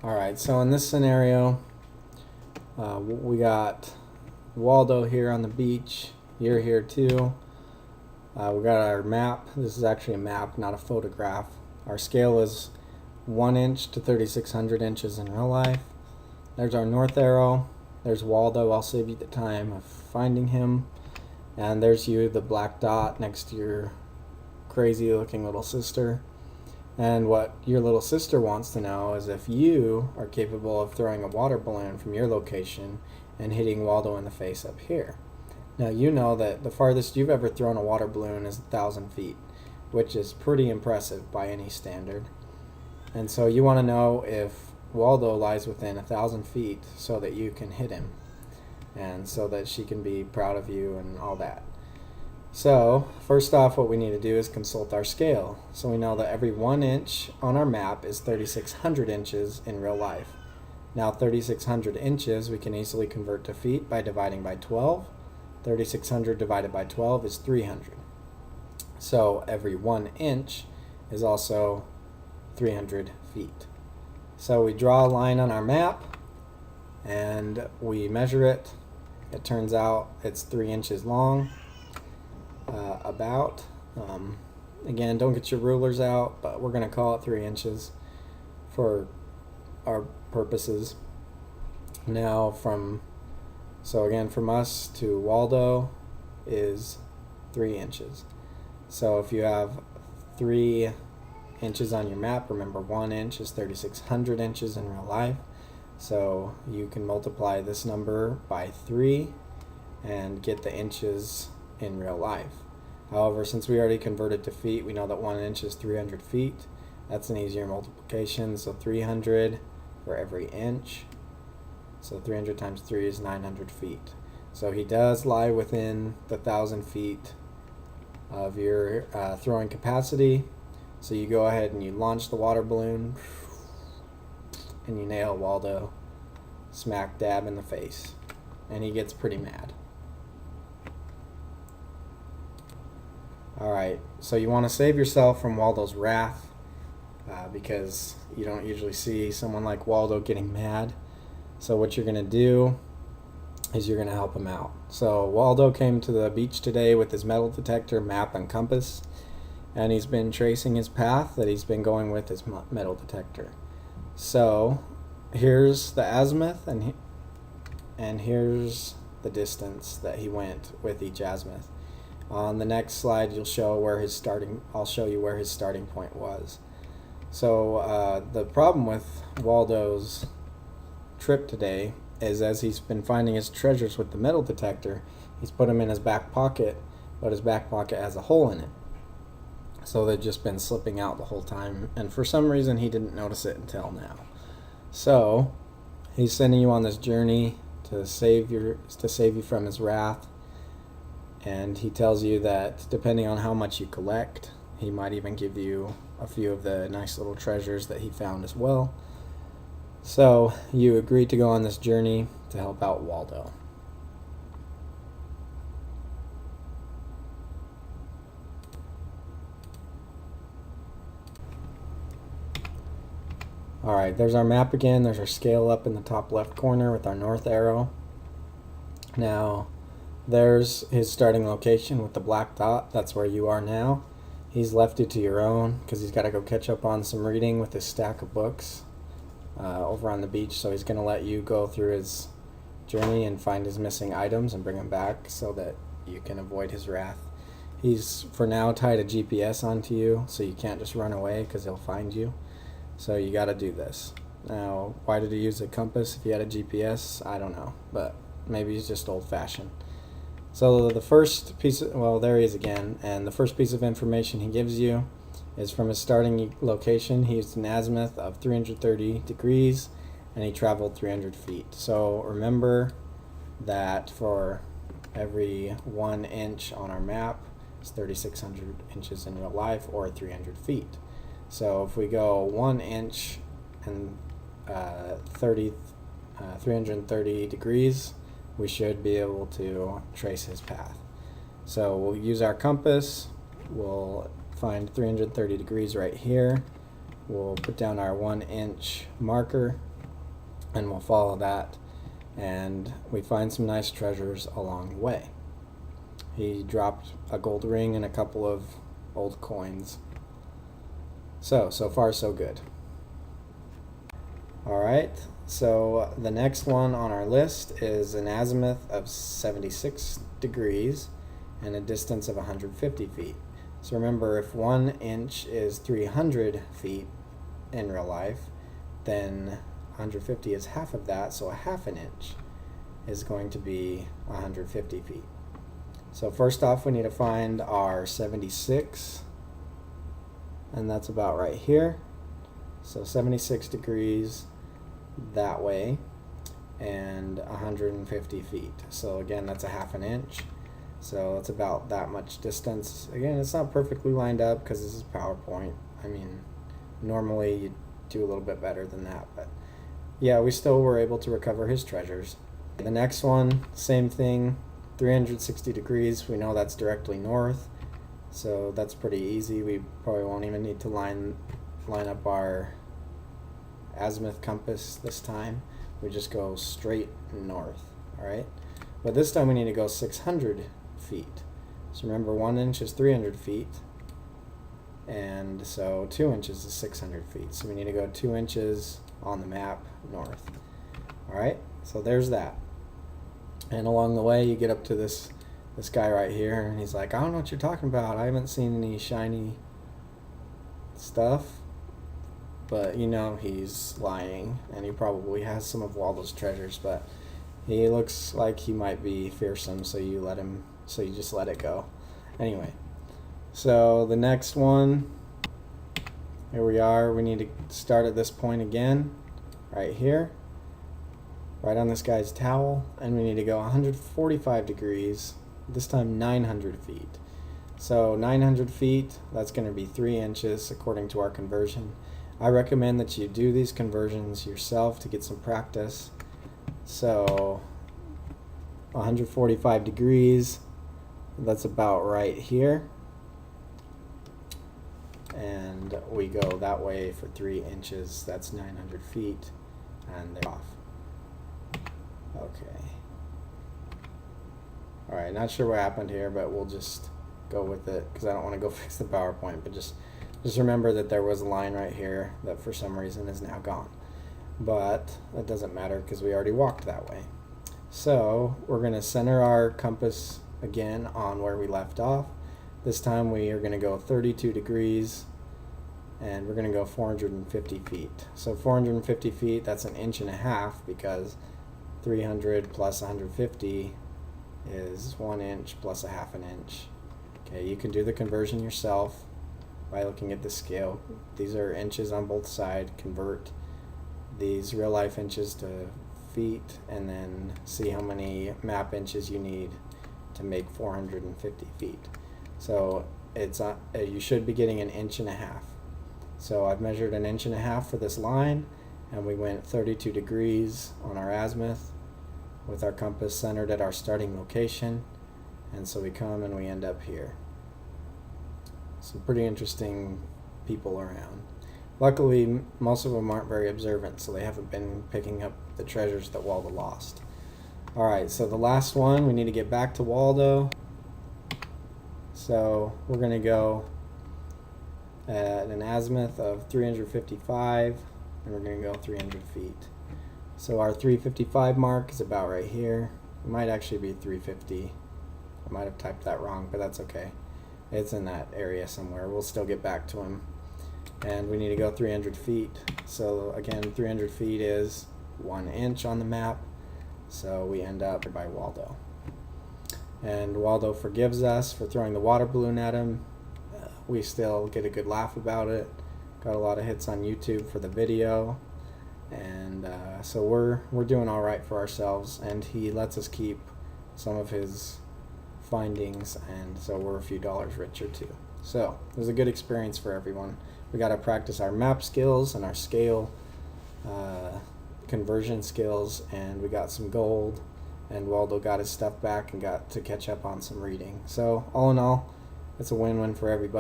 Alright, so in this scenario, we got Waldo here on the beach. You're here too. We got our map. This is actually a map, not a photograph. Our scale is 1 inch to 3,600 inches in real life. There's our north arrow. There's Waldo. I'll save you the time of finding him. And there's you, the black dot next to your crazy looking little sister. And what your little sister wants to know is if you are capable of throwing a water balloon from your location and hitting Waldo in the face up here. Now you know that the farthest you've ever thrown a water balloon is 1,000 feet, which is pretty impressive by any standard. And so you want to know if Waldo lies within 1,000 feet so that you can hit him, and so that she can be proud of you and all that. So first off, what we need to do is consult our scale. So we know that every 1 inch on our map is 3,600 inches in real life. Now 3,600 inches we can easily convert to feet by dividing by 12. 3,600 divided by 12 is 300. So every 1 inch is also 300 feet. So we draw a line on our map and we measure it. It turns out it's 3 inches long. Again, don't get your rulers out, but we're going to call it 3 inches for our purposes. Now from us to Waldo is 3 inches. So if you have 3 inches on your map, remember 1 inch is 3,600 inches in real life. So you can multiply this number by 3 and get the inches in real life. However, since we already converted to feet, we know that 1 inch is 300 feet. That's an easier multiplication. So 300 for every inch. So 300 times 3 is 900 feet. So he does lie within the 1,000 feet of your throwing capacity. So you go ahead and you launch the water balloon and you nail Waldo smack dab in the face. And he gets pretty mad. Alright, so you want to save yourself from Waldo's wrath because you don't usually see someone like Waldo getting mad. So what you're going to do is you're going to help him out. So Waldo came to the beach today with his metal detector, map, and compass, and he's been tracing his path that he's been going with his metal detector. So here's the azimuth, and here's the distance that he went with each azimuth. On the next slide, I'll show you where his starting point was. So the problem with Waldo's trip today is, as he's been finding his treasures with the metal detector, he's put them in his back pocket, but his back pocket has a hole in it. So they've just been slipping out the whole time, and for some reason he didn't notice it until now. So he's sending you on this journey to save you from his wrath. And he tells you that depending on how much you collect, he might even give you a few of the nice little treasures that he found as well. So you agree to go on this journey to help out Waldo. Alright, there's our map again. There's our scale up in the top left corner with our north arrow. Now there's his starting location with the black dot. That's where you are now. He's left you to your own because he's got to go catch up on some reading with his stack of books over on the beach. So he's going to let you go through his journey and find his missing items and bring them back so that you can avoid his wrath. He's for now tied a GPS onto you, so you can't just run away because he'll find you. So you got to do this. Now, why did he use a compass if he had a GPS? I don't know, but maybe he's just old-fashioned. So the first piece there he is again, and the first piece of information he gives you is from his starting location. He used an azimuth of 330 degrees, and he traveled 300 feet. So remember that for every 1 inch on our map, it's 3,600 inches in real life, or 300 feet. So if we go 1 inch and 330 degrees, we should be able to trace his path. So we'll use our compass. We'll find 330 degrees right here. We'll put down our 1 inch marker and we'll follow that, and we find some nice treasures along the way. He dropped a gold ring and a couple of old coins. So far so good. Alright, so the next one on our list is an azimuth of 76 degrees and a distance of 150 feet. So remember, if 1 inch is 300 feet in real life, then 150 is half of that, so a half an inch is going to be 150 feet. So first off, we need to find our 76, and that's about right here. So 76 degrees that way, and 150 feet. So again, that's a half an inch. So it's about that much distance. Again, it's not perfectly lined up because this is PowerPoint. I mean, normally you'd do a little bit better than that, but yeah, we still were able to recover his treasures. The next one, same thing, 360 degrees. We know that's directly north, so that's pretty easy. We probably won't even need to line up our azimuth compass this time. We just go straight north, alright? But this time we need to go 600 feet. So remember, 1 inch is 300 feet, and so 2 inches is 600 feet. So we need to go 2 inches on the map north. Alright, so there's that. And along the way you get up to this guy right here, and he's like, I don't know what you're talking about. I haven't seen any shiny stuff. But you know he's lying, and he probably has some of Waldo's treasures, but he looks like he might be fearsome, so you just let it go. Anyway, so the next one, here we are. We need to start at this point again, right here, right on this guy's towel, and we need to go 145 degrees, this time 900 feet. So 900 feet, that's going to be 3 inches according to our conversion. I recommend that you do these conversions yourself to get some practice. So 145 degrees, that's about right here, and we go that way for 3 inches. That's 900 feet, and they're off. Okay, alright, not sure what happened here, but we'll just go with it because I don't want to go fix the PowerPoint, but just remember that there was a line right here that for some reason is now gone. But that doesn't matter because we already walked that way. So we're going to center our compass again on where we left off. This time we are going to go 32 degrees, and we're going to go 450 feet. So 450 feet, that's an inch and a half, because 300 plus 150 is 1 inch plus a half an inch. Okay, you can do the conversion yourself by looking at the scale. These are inches on both sides. Convert these real life inches to feet, and then see how many map inches you need to make 450 feet. So it's you should be getting an inch and a half. So I've measured an inch and a half for this line, and we went 32 degrees on our azimuth with our compass centered at our starting location, and so we come and we end up here. Some pretty interesting people around. Luckily, most of them aren't very observant, so they haven't been picking up the treasures that Waldo lost. Alright, so the last one, we need to get back to Waldo. So we're going to go at an azimuth of 355, and we're going to go 300 feet. So our 355 mark is about right here. It might actually be 350. I might have typed that wrong, but that's okay. It's in that area somewhere. We'll still get back to him. And we need to go 300 feet. So again, 300 feet is 1 inch on the map. So we end up by Waldo. And Waldo forgives us for throwing the water balloon at him. We still get a good laugh about it. Got a lot of hits on YouTube for the video. And so we're doing all right for ourselves. And he lets us keep some of his findings, and so we're a few dollars richer too. So it was a good experience for everyone. We got to practice our map skills and our scale conversion skills, and we got some gold, and Waldo got his stuff back and got to catch up on some reading. So all in all, it's a win-win for everybody.